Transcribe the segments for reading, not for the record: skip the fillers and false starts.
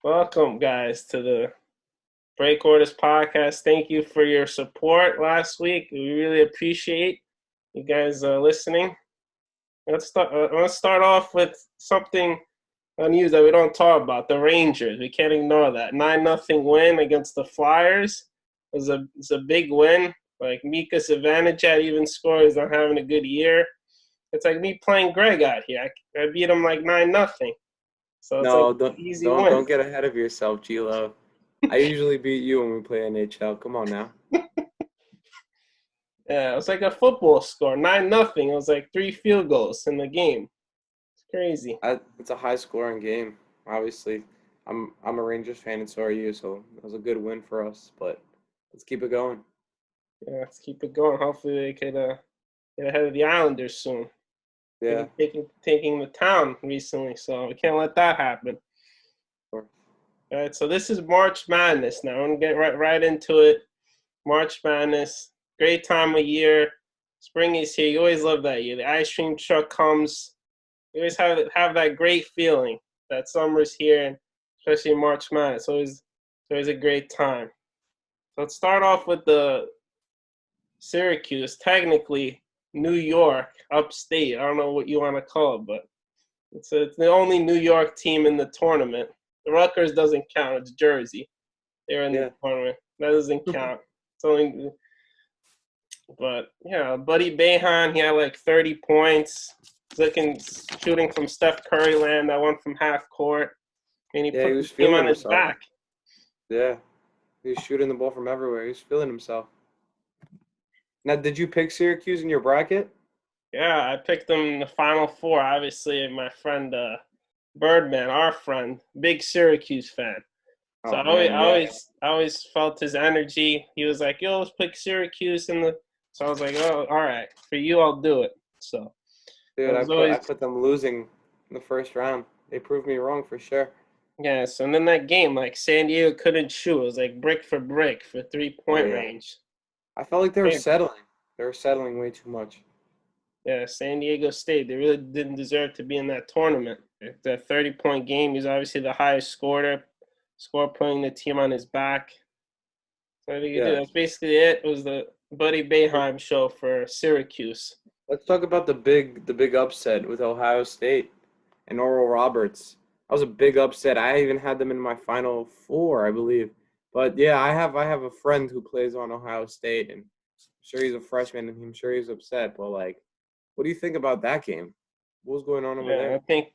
Welcome, guys, to the Breakwaters Podcast. Thank you for your support last week. We really appreciate you guys listening. Let's start off with something unused that we don't talk about. The Rangers. We can't ignore that 9-0 win against the Flyers. It's a big win. Like Mika Zibanejad even scored. He's not having a good year. It's like me playing Greg out here. I beat him like 9-0. So it's like No, an don't easy don't win. don't get ahead of yourself, Gilo. I usually beat you when we play NHL. Come on now. Yeah, it was like a football score, 9-0. It was like 3 field goals in the game. It's crazy. It's a high scoring game. Obviously, I'm a Rangers fan and so are you, so it was a good win for us. But let's keep it going. Yeah, let's keep it going. Hopefully they could get ahead of the Islanders soon. They've Yeah, been taking the town recently, so we can't let that happen. sure. All right, so this is March Madness now. I'm gonna get right into it. March Madness, great time of year. Spring is here. You always love that year. The ice cream truck comes. You always have that great feeling that summer's here, and especially March Madness. It's always a great time. So let's start off with the Syracuse, technically New York, upstate. I don't know what you want to call it, but it's the only New York team in the tournament. The Rutgers doesn't count. It's Jersey. They're in the Yeah, tournament. That doesn't count. It's only, but yeah, Buddy Boeheim, he had like 30 points. Looking shooting from Steph Curry land. That one from half court, and he yeah, he put the was team feeling on his himself. back. Yeah, he was shooting the ball from everywhere. He was feeling himself. Now, did you pick Syracuse in your bracket? Yeah, I picked them in the Final Four. Obviously, my friend Birdman, our friend, big Syracuse fan. So Oh man, yeah, I always felt his energy. He was like, "Yo, let's pick Syracuse in the." So I was like, "Oh, all right, for you, I'll do it." So it dude, I was put I always put them losing in the first round. They proved me wrong for sure. yeah. So and then that game, like San Diego couldn't shoot. It was like brick for 3 point Yeah, range. I felt like they were Hey, settling. They were settling way too much. yeah, San Diego State. They really didn't deserve to be in that tournament. That 30-point game. He's obviously the highest score putting the team on his back. So I think you do. Yeah. That's basically it. It was the Buddy Boeheim show for Syracuse. Let's talk about the big upset with Ohio State and Oral Roberts. That was a big upset. I even had them in my final four, I believe. But yeah, I have a friend who plays on Ohio State, and I'm sure he's a freshman, and I'm sure he's upset. But like, what do you think about that game? What was going on over Yeah, I there? think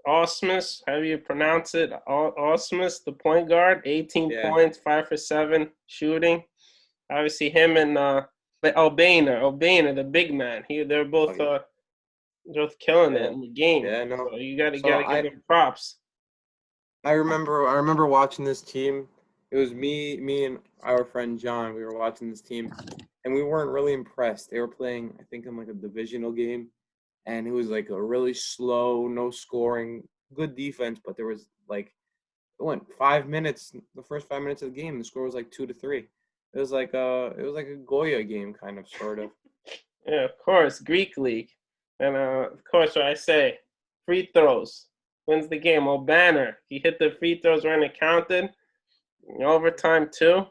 Osmus, how do you pronounce it? Osmus, the point guard, 18 Yeah, points, 5 for 7 shooting. Obviously, him and Albana, the big man. They're oh both yeah, both killing it yeah, in the game. yeah. No. So you gotta So gotta give them props. I remember watching this team. It was me and our friend John. We were watching this team, and we weren't really impressed. They were playing, I think, in like a divisional game, and it was like a really slow, no scoring, good defense, but there was like it went 5 minutes. The first 5 minutes of the game, the score was like 2-3. It was like a Goya game, kind of, sort of. Yeah, of course, Greek League, and of course, what I say, free throws wins the game. O'Banner, he hit the free throws when it counted. In overtime too.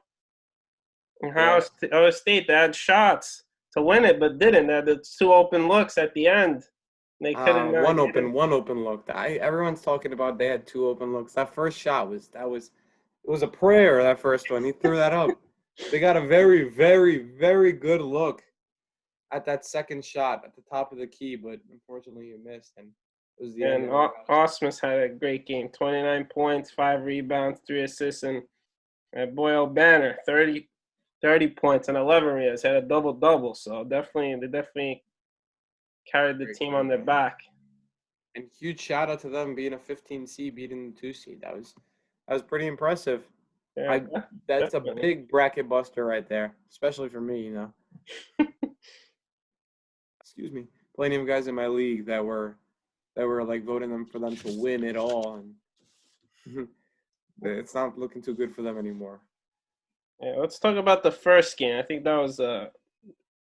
Yeah. Ohio State, they had shots to win it, but didn't. They had the 2 open looks at the end. They couldn't One get open, it. one open look. Everyone's talking about they had two open looks. That first shot was it was a prayer. That first one, he threw that up. They got a very, very, very good look at that second shot at the top of the key, but unfortunately he missed, and it was the end And of it. Osmus had a great game 29 points, 5 rebounds, 3 assists. And Boyle Banner, 30 points and 11 rebounds. Had a double double. So they definitely carried the Great team on game. their back. And huge shout out to them being a 15 seed, beating the 2 seed. That was pretty impressive. Yeah, I That's a definitely. big bracket buster right there, especially for me. Excuse me. Plenty of guys in my league that were like voting them for them to win it all, and it's not looking too good for them anymore. Yeah, let's talk about the first game. I think that was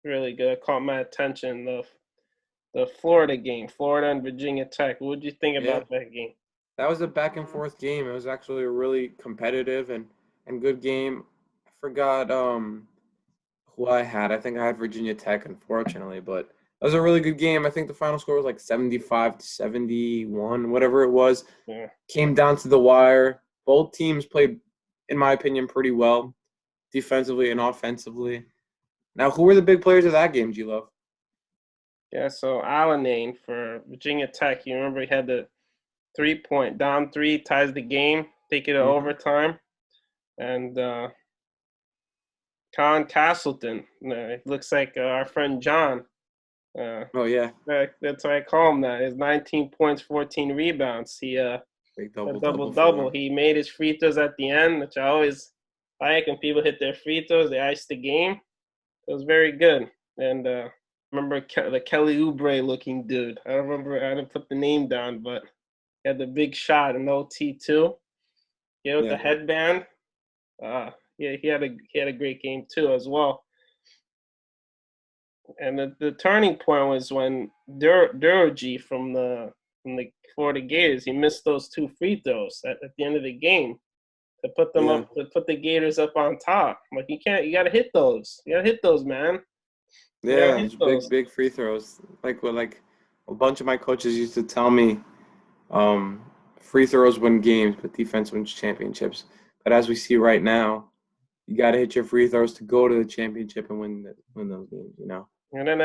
really good. It caught my attention. The Florida game, Florida and Virginia Tech. What did you think Yeah, about that game? That was a back and forth game. It was actually a really competitive and good game. I forgot who I had. I think I had Virginia Tech, unfortunately, but it was a really good game. I think the final score was like 75-71, whatever it was. Yeah. Came down to the wire. Both teams played, in my opinion, pretty well, defensively and offensively. Now, who were the big players of that game, G-Love? Yeah, so Alanane for Virginia Tech. You remember he had the 3-point down three, ties the game, take it to overtime. And Colin Castleton, it looks like our friend John. Oh, yeah. That's why I call him that. His 19 points, 14 rebounds. He Big a double-double. double. He made his free throws at the end, which I always like. When people hit their free throws, they ice the game. It was very good. And remember the Kelly Oubre looking dude. I don't remember. I didn't put the name down, but he had the big shot in OT too. Yeah, with the headband. Yeah, he had a great game too as well. And the turning point was when Duroji from the Florida Gators, he missed those two free throws at the end of the game to put them up, to put the Gators up on top. Like you gotta hit those. You gotta hit those, man. Yeah, it's big free throws. Like a bunch of my coaches used to tell me, free throws win games, but defense wins championships. But as we see right now, you got to hit your free throws to go to the championship and win those games. You know. And then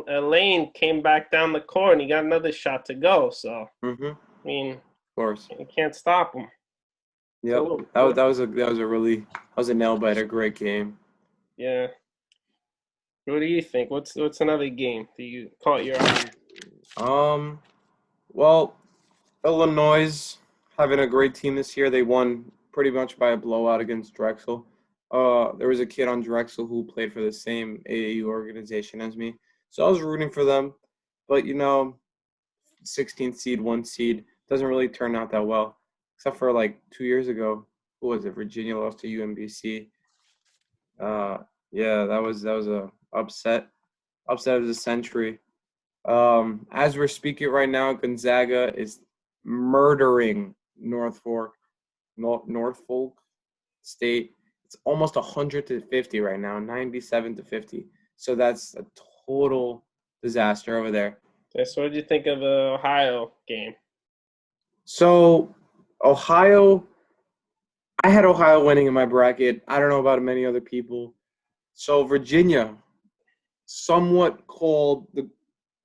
Elaine came back down the court and he got another shot to go. So I mean, of course, you can't stop him. Yep, so, that was a nail biter. Great game. Yeah. What do you think? What's another game that you caught your eye? Well, Illinois having a great team this year. They won pretty much by a blowout against Drexel. There was a kid on Drexel who played for the same AAU organization as me, so I was rooting for them. But 16th seed, 1 seed doesn't really turn out that well, except for like 2 years ago. Who was it? Virginia lost to UMBC. Yeah, that was a upset of the century. As we're speaking right now, Gonzaga is murdering Norfolk State. It's almost 100-50 right now, 97-50. So that's a total disaster over there. Okay, so what did you think of the Ohio game? So Ohio, I had Ohio winning in my bracket. I don't know about many other people. So Virginia, somewhat called the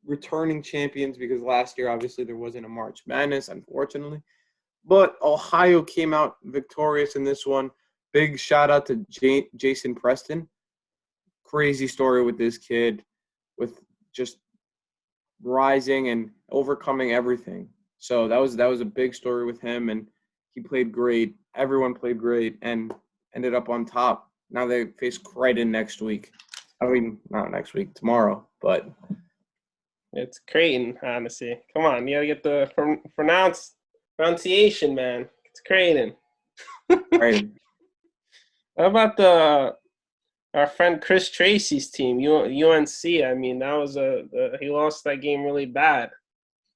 returning champions because last year, obviously, there wasn't a March Madness, unfortunately. But Ohio came out victorious in this one. Big shout out to Jason Preston. Crazy story with this kid, with just rising and overcoming everything. So that was a big story with him, and he played great. Everyone played great and ended up on top. Now they face Creighton next week. I mean, not next week, tomorrow, but it's Creighton, honestly. Come on, you gotta get the pronunciation, man. It's Creighton. Creighton. How about our friend Chris Tracy's team, UNC? I mean, that was he lost that game really bad.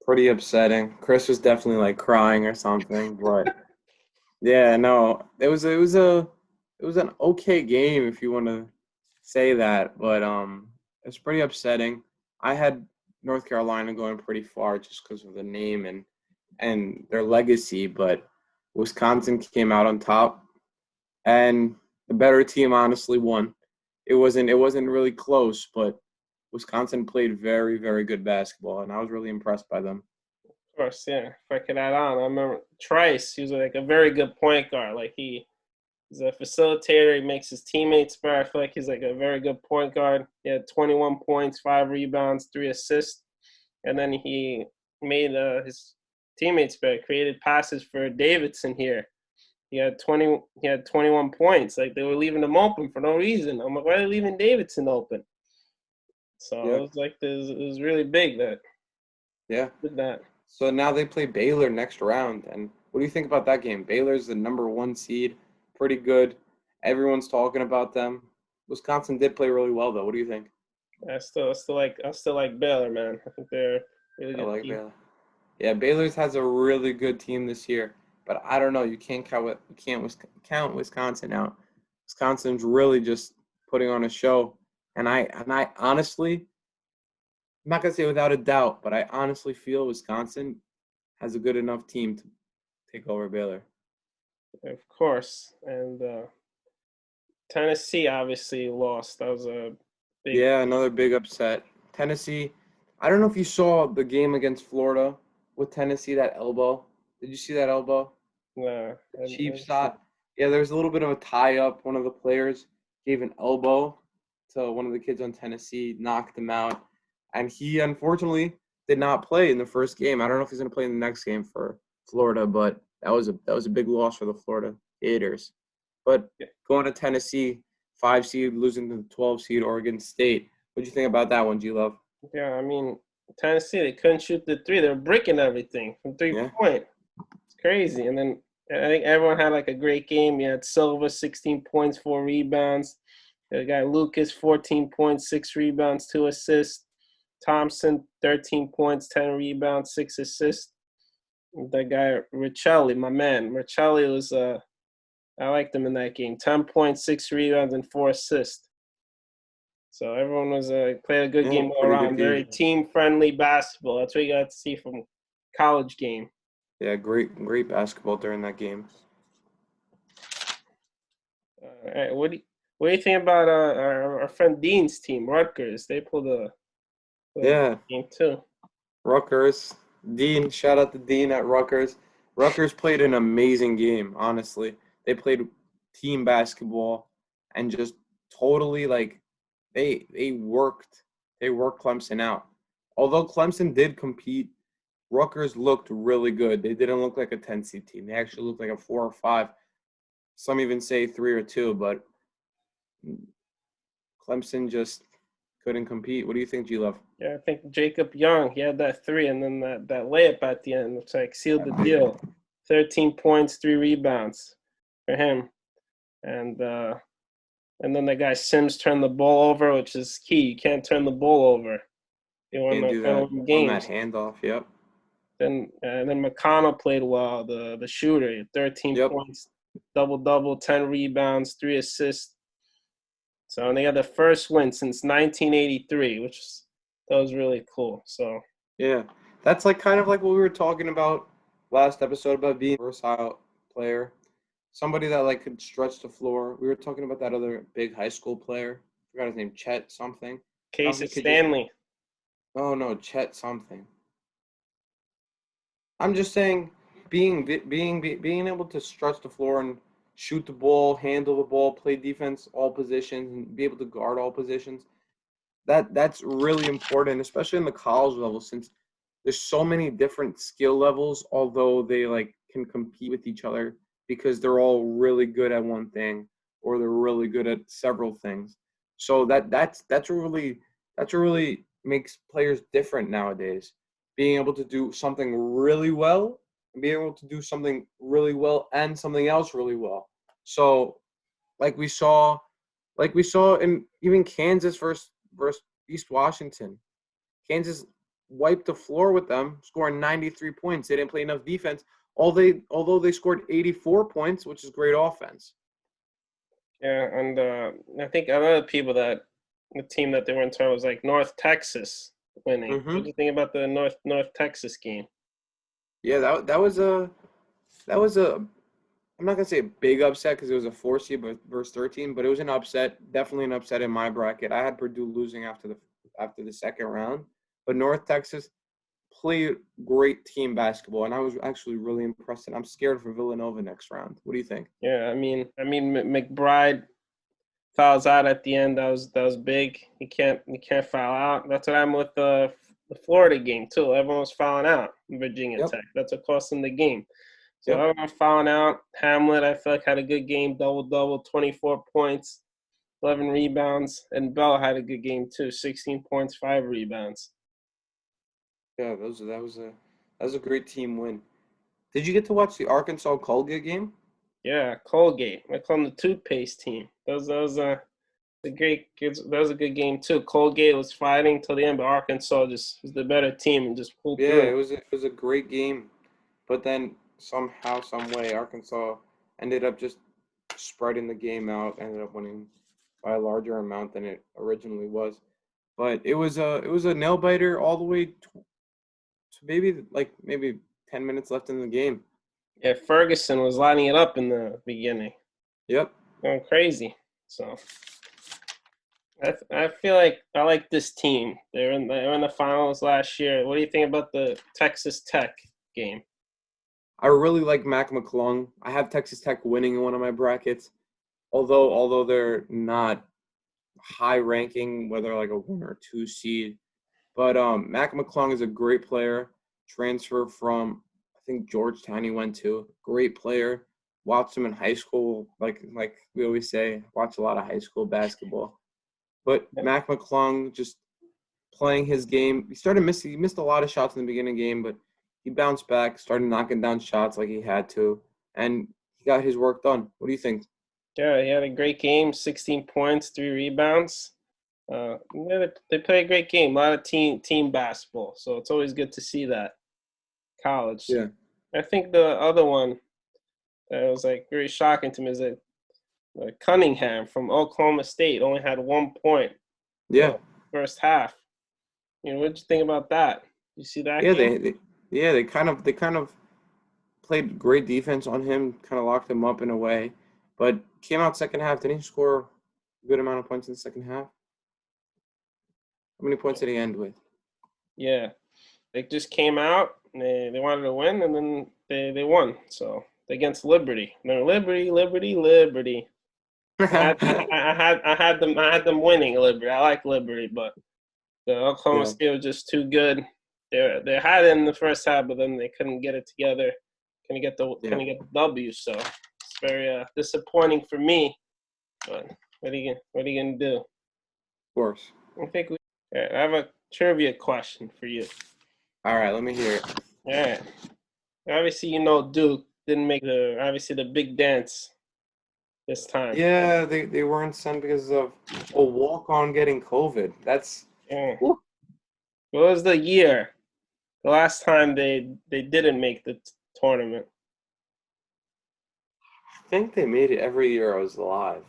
Pretty upsetting. Chris was definitely like crying or something, but yeah, no, it was an okay game if you want to say that, but it's pretty upsetting. I had North Carolina going pretty far just because of the name and their legacy, but Wisconsin came out on top, and the better team honestly won. It wasn't really close, but Wisconsin played very, very good basketball, and I was really impressed by them. Of course, yeah. If I could add on, I remember Trice. He was like a very good point guard. Like he's a facilitator. He makes his teammates better. I feel like he's like a very good point guard. He had 21 points, 5 rebounds, 3 assists, and then he made his teammates better. Created passes for Davidson here. He had 21 points. Like they were leaving him open for no reason. I'm like, why are they leaving Davidson open? So it was like it was really big that. Yeah. Did that. So now they play Baylor next round. And what do you think about that game? Baylor's the number 1 seed. Pretty good. Everyone's talking about them. Wisconsin did play really well, though. What do you think? I still like Baylor, man. I think they're really good. I like Baylor. Yeah, Baylor's has a really good team this year, but I don't know. You can't count Wisconsin out. Wisconsin's really just putting on a show, and I honestly, I'm not gonna say without a doubt, but I honestly feel Wisconsin has a good enough team to take over Baylor. Of course. And Tennessee obviously lost. That was a big. Yeah, another big upset. Tennessee. I don't know if you saw the game against Florida with Tennessee, that elbow. Did you see that elbow? Cheap shot. Yeah, there was a little bit of a tie up. One of the players gave an elbow to one of the kids on Tennessee, knocked him out, and he unfortunately did not play in the first game. I don't know if he's going to play in the next game for Florida, but that was a big loss for the Florida Gators. But going to Tennessee, 5 seed losing to the 12 seed Oregon State. What do you think about that one, G-Love? Yeah, I mean, Tennessee, they couldn't shoot the three. They were breaking everything from three-point. It's crazy. And then I think everyone had like a great game. You had Silva, 16 points, 4 rebounds. The guy Lucas, 14 points, 6 rebounds, 2 assists. Thompson, 13 points, 10 rebounds, 6 assists. The guy Riccelli, my man. Riccelli was I liked him in that game. 10 points, 6 rebounds, and 4 assists. So everyone was played a good game all around. Very team-friendly basketball. That's what you got to see from college game. Yeah, great basketball during that game. What do you think about our friend Dean's team, Rutgers? They pulled a game too. Rutgers. Dean, shout out to Dean at Rutgers. Rutgers played an amazing game, honestly. They played team basketball and just totally like they worked Clemson out. Although Clemson did compete, Rutgers looked really good. They didn't look like a 10 seed team. They actually looked like a 4 or 5. Some even say 3 or 2, but Clemson just couldn't compete. What do you think, G-Love? Yeah, I think Jacob Young, he had that 3, and then that layup at the end, which like sealed the deal. 13 points, 3 rebounds for him. And then the guy Sims turned the ball over, which is key. You can't turn the ball over. You can't do that on that handoff, yep. Then McConnell played well, the shooter, 13 points, double-double, 10 rebounds, 3 assists. So and they got the first win since 1983, that was really cool. So yeah, that's like kind of like what we were talking about last episode about being a versatile player, somebody that like could stretch the floor. We were talking about that other big high school player. I forgot his name, Chet something. Casey Stanley. Oh no, Chet something. I'm just saying, being able to stretch the floor and shoot the ball, handle the ball, play defense, all positions, and be able to guard all positions. That's really important, especially in the college level, since there's so many different skill levels. Although they like can compete with each other because they're all really good at one thing or they're really good at several things. So that's what really makes players different nowadays. Being able to do something really well and being able to do something really well and something else really well. So like we saw in even Kansas versus East Washington. Kansas wiped the floor with them, scoring 93 points. They didn't play enough defense, although they scored 84 points, which is great offense. Yeah, and I think another the team that they were in turn was like North Texas winning. Mm-hmm. What do you think about the North Texas game? Yeah, that was a I'm not gonna say a big upset because it was a 4 seed versus 13, but it was an upset, definitely an upset in my bracket. I had Purdue losing after the second round, but North Texas played great team basketball, and I was actually really impressed. And I'm scared for Villanova next round. What do you think? Yeah, I mean McBride fouls out at the end. That was big. He can't foul out. That's what happened with the Florida game too. Everyone was fouling out in Virginia Tech. That's what cost them the game. So everyone fouling out. Hamlet, I feel like, had a good game, double-double, 24 points, 11 rebounds. And Bell had a good game too, 16 points, 5 rebounds. Yeah, that was a great team win. Did you get to watch the Arkansas Colgate game? Yeah, Colgate. I call them the toothpaste team. Those That was a good game too. Colgate was fighting till the end, but Arkansas just was the better team and just pulled Yeah, through. it was a great game, but then somehow, some way, Arkansas ended up just spreading the game out. Ended up winning by a larger amount than it originally was. But it was a nail biter all the way to maybe 10 minutes left in the game. Yeah, Ferguson was lining it up in the beginning, Yep. going crazy. So I feel like I like this team. They're in the finals last year. What do you think about the Texas Tech game? I really like Mac McClung. I have Texas Tech winning in one of my brackets. Although they're not high ranking, whether like a 1 or 2 seed. But Mac McClung is a great player. Transfer from I think Georgetown he went to. Great player. Watched him in high school. Like we always say, watch a lot of high school basketball. But Mac McClung just playing his game. He missed a lot of shots in the beginning of the game, but he bounced back, started knocking down shots like he had to, and he got his work done. What do you think? Yeah, he had a great game. 16 points, 3 rebounds. Yeah, they play a great game. A lot of team basketball. So it's always good to see that. College. Yeah. I think the other one that was like very shocking to me is that Cunningham from Oklahoma State only had 1 point. Yeah. First half. What'd you think about that? You see that Yeah, game? they kind of played great defense on him, kind of locked him up in a way, but came out second half. Didn't he score a good amount of points in the second half? How many points did he end with? Yeah. They just came out, and they wanted to win, and then they won. So against Liberty. No, Liberty, Liberty, Liberty. I had them winning Liberty. I like Liberty, but the Oklahoma Yeah. State was just too good. They had it in the first half, but then they couldn't get it together. Couldn't get the W. So it's very disappointing for me. But what are you gonna do? Of course. I have a trivia question for you. All right, let me hear it. All right. Obviously, Duke didn't make the big dance this time. Yeah, they weren't sent because of a walk-on getting COVID. That's Yeah. whew. What was the year? The last time they didn't make the tournament. I think they made it every year I was alive.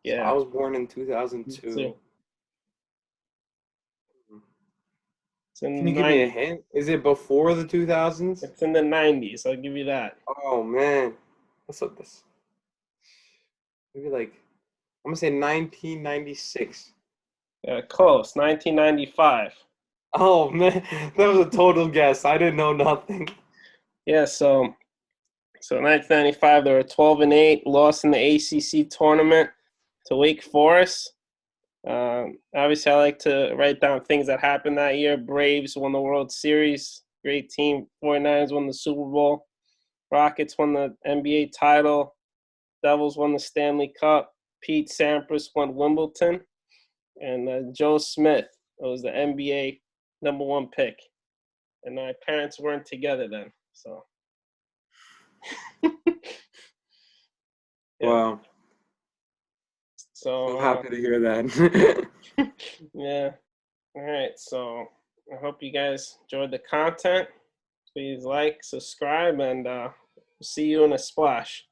So I Yeah. was born in 2002. So it's in Can the you give me a 90s. hint? Is it before the 2000s? It's in the 90s. I'll give you that. Oh man, let's look this. Maybe I'm gonna say 1996. Close. 1995. Oh man, that was a total guess. I didn't know nothing. Yeah. So 1995, they were 12-8, lost in the ACC tournament to Wake Forest. Obviously, I like to write down things that happened that year. Braves won the World Series. Great team. 49ers won the Super Bowl. Rockets won the NBA title. Devils won the Stanley Cup. Pete Sampras won Wimbledon. And Joe Smith was the NBA #1 pick. And my parents weren't together then. So, yeah. Wow, So, I'm happy to hear that. yeah. All right. So, I hope you guys enjoyed the content. Please like, subscribe, and see you in a splash.